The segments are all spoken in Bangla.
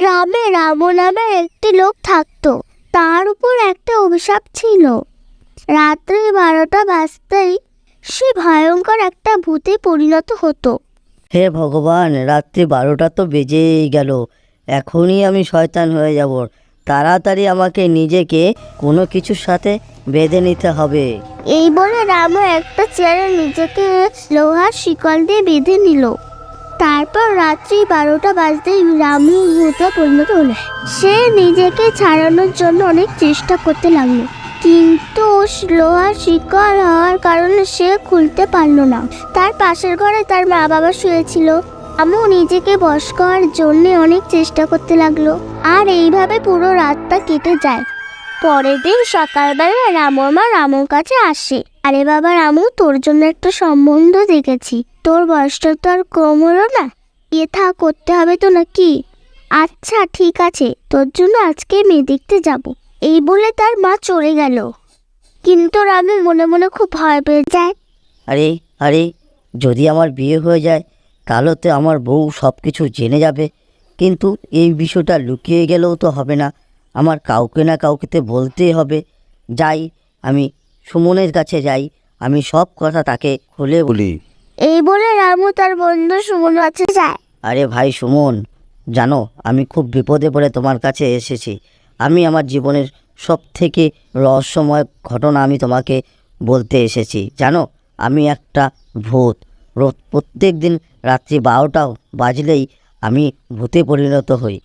গ্রামে রামু নামে একটি লোক থাকতো। তার উপর একটা অভিশাপ ছিল। রাত্রি 12টা বাজতেই সে ভয়ঙ্কর একটা ভূতে পরিণত হতো। হে ভগবান, রাত্রি 12টা তো বেজেই গেল, এখনই আমি শয়তান হয়ে যাব। তাড়াতাড়ি আমাকে নিজেকে কোনো কিছুর সাথে বেঁধে নিতে হবে। এই বলে রামু একটা চেয়ারে নিজেকে লোহার শিকল দিয়ে বেঁধে নিল। তারপর রাত্রি 12টা বাজতেই রামু ভূতে পরিণত হলো। সে নিজেকে ছাড়ানোর জন্য অনেক চেষ্টা করতে লাগলো, কিন্তু লোহার শিকল হওয়ার কারণে সে খুলতে পারলো না। তার পাশের ঘরে তার মা বাবা শুয়েছিল। রামু নিজেকে বশ করার জন্য অনেক চেষ্টা করতে লাগলো, আর এইভাবে পুরো রাতটা কেটে যায়। পরের দিন সকালবেলা রামুর মা রামুর কাছে আসে। আরে বাবা রামু, তোর জন্য একটা সম্বন্ধ দেখেছি। তোর বয়সটা তো আর কম হলো না, থা করতে হবে তো নাকি? আচ্ছা ঠিক আছে, তোর জন্য আজকে মেয়ে দেখতে যাব। এই বলে তার মা চলে গেল। কিন্তু রামু মনে মনে খুব ভয় পেয়ে যায়। আরে আরে, যদি আমার বিয়ে হয়ে যায় তাহলে তো আমার বউ সব কিছু জেনে যাবে। কিন্তু এই বিষয়টা লুকিয়ে গেলেও তো হবে না, আমার কাউকে না কাউকে বলতেই হবে। যাই, আমি সুমনের কাছে যাই, আমি সব কথা তাকে খুলে বলি। এই বলে রামু তার বন্ধু সুমন কাছে যায়। আরে ভাই সুমন, জানো আমি খুব বিপদে পড়ে তোমার কাছে এসেছি। আমি আমার জীবনের সব থেকে রহস্যময় ঘটনা আমি তোমাকে বলতে এসেছি। জানো, আমি একটা ভূত। প্রত্যেক দিন রাত্রি 12টা বাজলেই আমি ভূতে পরিণত হই।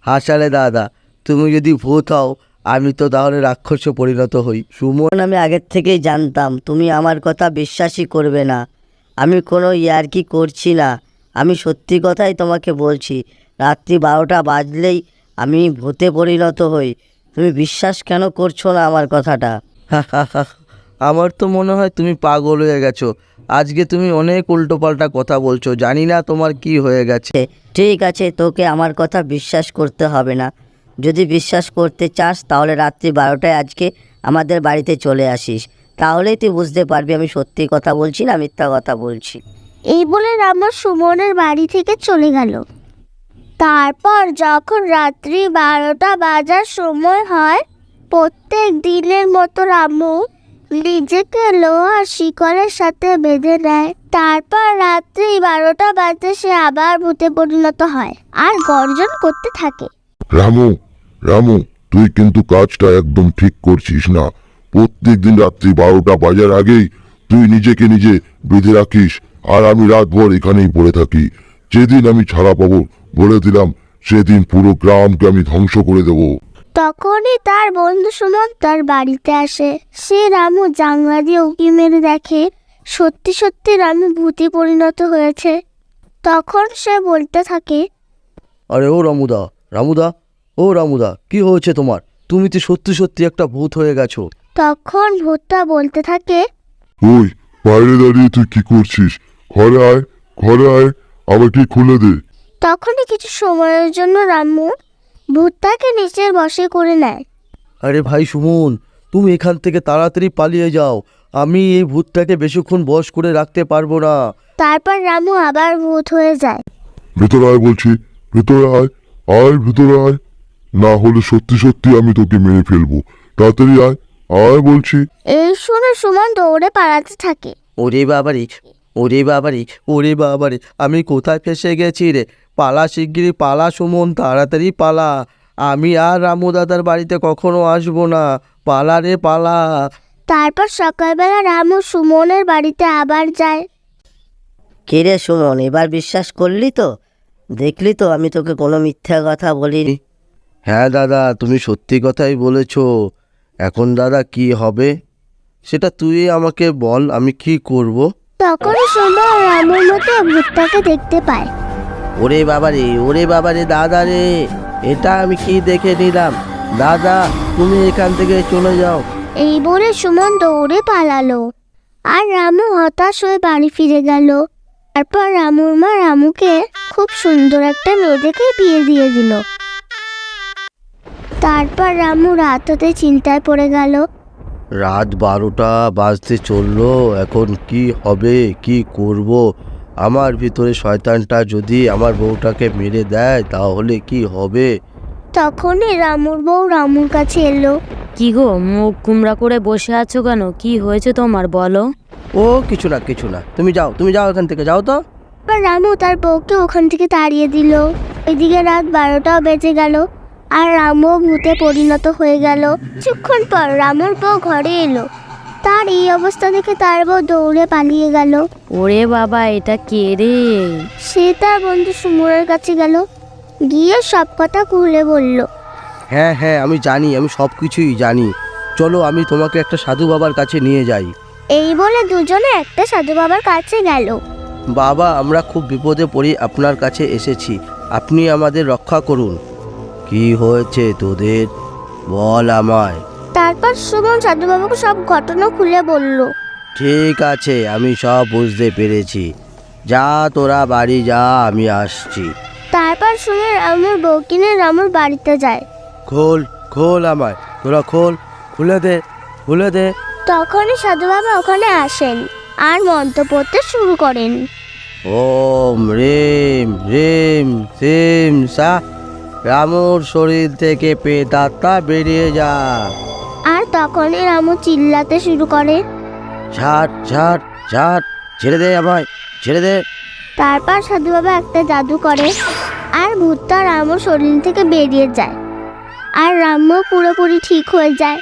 হাসালে দাদা, তুমি যদি ভূত হও আমি তো তাহলে রাক্ষসে পরিণত হই। সুমন, আমি আগের থেকেই জানতাম তুমি আমার কথা বিশ্বাসই করবে না। আমি কোনো ইয়ার্কি করছি না, আমি সত্যি কথাই তোমাকে বলছি। রাত্রি 12টা বাজলেই আমি ভূতে পরিণত হই। তুমি বিশ্বাস কেন করছো না আমার কথাটা? আমার তো মনে হয় তুমি পাগল হয়ে গেছো। আজকে তুমি অনেক উল্টোপাল্টা কথা বলছো, জানি না তোমার কি হয়ে গেছে। ঠিক আছে, তোকে আমার কথা বিশ্বাস করতে হবে না। যদি বিশ্বাস করতে চাস তাহলে রাত্রি 12টায় আজকে আমাদের বাড়িতে চলে আসিস, তাহলেই তুই বুঝতে পারবি আমি সত্যি কথা বলছি না মিথ্যা কথা বলছি। এই বলে রামু সুমনের বাড়ি থেকে চলে গেল। তারপর যখন রাত্রি 12টা বাজার সময় হয়, প্রত্যেক দিনের মতো রামু নিজেকে লোহার শিকলের সাথে বেঁধে নেয়। তারপর রাত্রি 12টা বাজতে সে আবার ভূতে পরিণত হয় আর গর্জন করতে থাকে। রামু, রামু, তুই কিন্তু কাজটা একদম ঠিক করছিস না। প্রত্যেক দিন রাত্রি 12টা বাজার আগেই তুই নিজেকে নিজে বেঁধে রাখিস, আর আমি রাতভর এখানেই পড়ে থাকি। যেদিন আমি ছাড়া পাবো বলে দিলাম, সেদিন পুরো গ্রামকে আমি ধ্বংস করে দেবো। তখনই তার বন্ধু সুমন তার বাড়িতে আসে। সে রামু জানলা দিয়ে উঁকি মেরে দেখে সত্যি সত্যি রামু ভূতে পরিণত হয়েছে। তখন সে বলতে থাকে, আরে ও রামুদা, রামুদা, ও রামুদা, কি হয়েছে তোমার? তুমি তো সত্যি সত্যি একটা ভূত হয়ে গেছো। তখন ভূতটা বলতে থাকে, ওই বাইরে দাঁড়িয়ে তুই কি করছিস? ঘরে আয়, ঘরে আয়, আমাকে খুলে দে। তখনই কিছু সময়ের জন্য রামু ভূতটাকে নিচের বশে করে নেয়। আরে ভাই সুমন, তুমি এখান থেকে তাড়াতাড়ি পালিয়ে যাও। আমি এই ভূতটাকে বেশিক্ষণ বশ করে রাখতে পারবো না। তারপর রামু আবার ভূত হয়ে যায়। ভেতরে আয় বলছি, ভেতরে আয়, আয় ভেতরে আয়, না হলে সত্যি সত্যি আমি তোকে মেরে ফেলবো। তাড়াতাড়ি আয়, আয় বলছি। এই শুনে সুমন দৌড়ে পালাতে থাকে। ওরে বাবারে, ওরে বাবারে, ওরে বাবারে, আমি কোথায় ফেসে গেছি রে? পালা শিগগিরি পালা সুমন, তাড়াতাড়ি পালা। আমি আর রামু দাদার বাড়িতে কখনো আসবো না। পালা রে পালা। তারপর সকালবেলা রামু সুমনের বাড়িতে আবার যায়। কে রে সুমন, এবার বিশ্বাস করলি তো? দেখলি তো আমি তোকে কোনো মিথ্যা কথা বলিনি। হ্যাঁ দাদা, তুমি সত্যি কথাই বলেছো। এখন দাদা কি হবে সেটা তুই আমাকে বল, আমি কি করব? তখন সুমন রামুর মতো ভূতটাকে দেখতে পায়। ওরে বাবারে, ওরে বাবারে দাদা রে, এটা আমি কি দেখে নিলাম? দাদা, তুমি এখান থেকে চলে যাও। এই বলে সুমন দৌড়ে পালালো, আর রামু হতাশ হয়ে বাড়ি ফিরে গেল। তারপর রামুর মা রামুকে খুব সুন্দর একটা মেয়ে দেখে বিয়ে দিয়ে দিল। তারপর রামু রাত হতে চিন্তায় পড়ে গেল। রাত 12টা বাজতে চললো, এখন কি হবে, কি করব? আমার ভিতরে শয়তানটা যদি আমার বউটাকে মেরে দেয় তাহলে কি হবে? তখনই রামুর বউ রামুর কাছে এলো। কি গো, মুখ কুমড়া করে বসে আছো কেন? কি হয়েছে তোমার, বলো। ও কিছু না কিছু না, তুমি যাও এখান থেকে, যাও তো। এবার রামু তার বউকে ওখান থেকে তাড়িয়ে দিল। এদিকে রাত 12টাও বেজে গেল আর রামু ভূতে পরিণত হয়ে গেল। কিছুক্ষণ পর রামুর বউ ঘরে এলো। তার এই অবস্থা দেখে তার বউ দৌড়ে পালিয়ে গেল। ওরে বাবা, এটা কে রে? সে তার বন্ধু সুমনের কাছে গেল, গিয়ে সব কথা খুলে বলল। হ্যাঁ হ্যাঁ, আমি জানি, আমি সব কিছুই জানি। চলো আমি তোমাকে একটা সাধু বাবার কাছে নিয়ে যাই। এই বলে দুজনে একটা সাধু বাবার কাছে গেল। বাবা, আমরা খুব বিপদে পড়ে আপনার কাছে এসেছি, আপনি আমাদের রক্ষা করুন। কি হয়েছে তোদের, বল আমায়। তারপর সুমন সাধু বাবাকে সব ঘটনা খুলে বলল। ঠিক আছে, আমি সব বুঝতে পেরেছি, যা তোরা বাড়ি যা, আমি আসছি। তারপর সুমন রামুর বউ কিনে রামুর বাড়িতে যায়। খোল আমায়, তোরা খুলে দে। তখনই সাধু বাবা ওখানে আসেন আর মন্ত্র পড়তে শুরু করেন। ওম রিম রিম সিম সা, রামুর শরীর থেকে প্রেতাত্মা বেরিয়ে যা। আর তখনই রামু চিল্লাতে শুরু করে। ঝাট ঝাট ঝাট, ছেড়ে দে আমায়, ছেড়ে দে। তারপর সাধু বাবা একটা জাদু করে আর ভূতটা রামুর শরীর থেকে বেরিয়ে যায় আর রামু পুরোপুরি ঠিক হয়ে যায়।